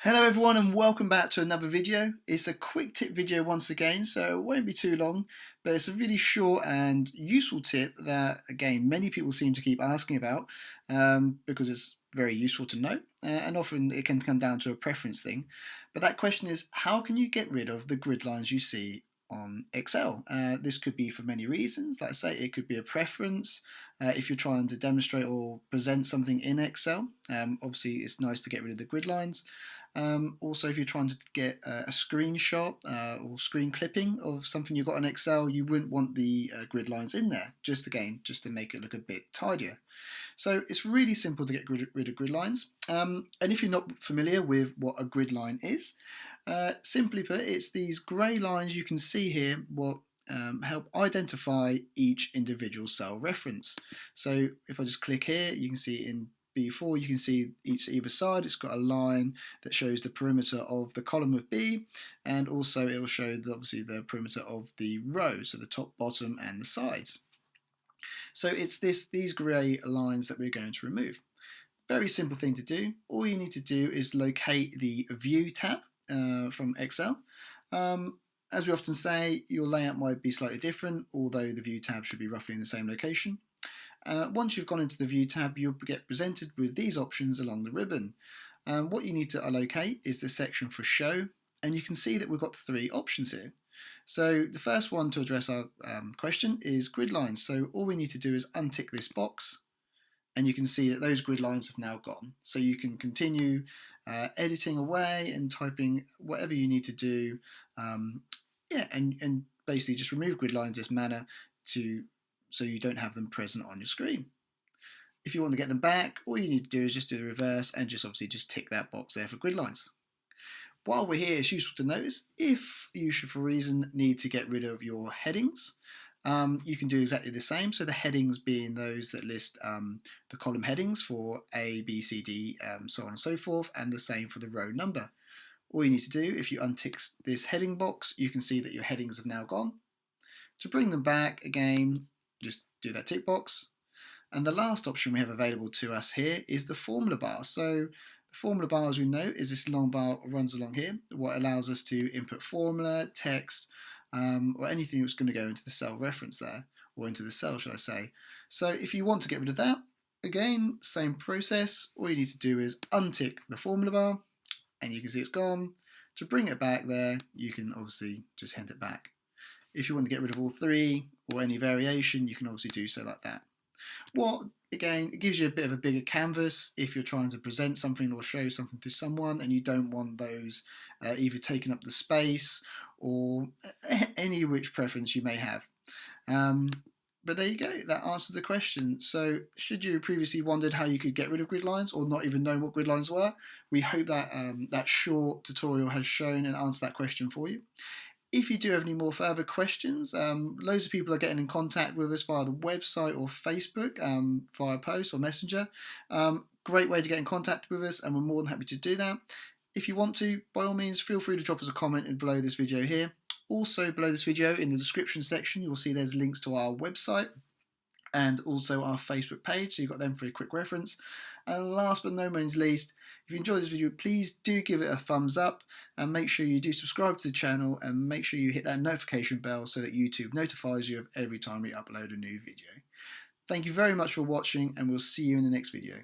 Hello everyone and welcome back to another video. It's a quick tip video once again, so it won't be too long, but it's a really short and useful tip that again many people seem to keep asking about because it's very useful to know and often it can come down to a preference thing. But that question is, how can you get rid of the grid lines you see on Excel? This could be for many reasons. Like I say, it could be a preference if you're trying to demonstrate or present something in Excel. Obviously it's nice to get rid of the grid lines. Also, if you're trying to get a screenshot or screen clipping of something you've got in Excel, you wouldn't want the grid lines in there, just to make it look a bit tidier. So it's really simple to get rid of grid lines. And if you're not familiar with what a grid line is, simply put, it's these grey lines you can see here, what help identify each individual cell reference. So if I just click here, you can see in B4, you can see either side, it's got a line that shows the perimeter of the column of B, and also it will show obviously the perimeter of the row, so the top, bottom, and the sides. So it's these grey lines that we're going to remove. Very simple thing to do. All you need to do is locate the View tab from Excel. As we often say, your layout might be slightly different, although the View tab should be roughly in the same location. Once you've gone into the View tab, you'll get presented with these options along the ribbon. What you need to allocate is the section for Show, and you can see that we've got three options here. So the first one to address our question is grid lines. So all we need to do is untick this box, and you can see that those grid lines have now gone. So you can continue editing away and typing whatever you need to do, and basically just remove grid lines in this manner so you don't have them present on your screen. If you want to get them back, all you need to do is just do the reverse and just tick that box there for grid lines. While we're here, it's useful to notice if you should for a reason need to get rid of your headings, you can do exactly the same. So the headings being those that list the column headings for A, B, C, D, so on and so forth, and the same for the row number. All you need to do, if you untick this heading box, you can see that your headings have now gone. To bring them back again, just do that tick box. And the last option we have available to us here is the formula bar. So the formula bar, as we know, is this long bar that runs along here, what allows us to input formula, text, or anything that's going to go into the cell reference there, or into the cell, should I say. So if you want to get rid of that, again, same process. All you need to do is untick the formula bar, and you can see it's gone. To bring it back there, you can obviously just hint it back. If you want to get rid of all three or any variation, you can obviously do so like that. Again, it gives you a bit of a bigger canvas if you're trying to present something or show something to someone and you don't want those either taking up the space or any which preference you may have. But there you go, that answers the question. So should you have previously wondered how you could get rid of grid lines or not even know what grid lines were, we hope that that short tutorial has shown and answered that question for you. If you do have any more further questions, loads of people are getting in contact with us via the website or Facebook, via post or messenger. Great way to get in contact with us, and we're more than happy to do that. If you want to, by all means, feel free to drop us a comment below this video here. Also, below this video in the description section, you'll see there's links to our website and also our Facebook page, so you've got them for a quick reference. And last but no means least, if you enjoyed this video, please do give it a thumbs up and make sure you do subscribe to the channel and make sure you hit that notification bell so that YouTube notifies you of every time we upload a new video. Thank you very much for watching, and we'll see you in the next video.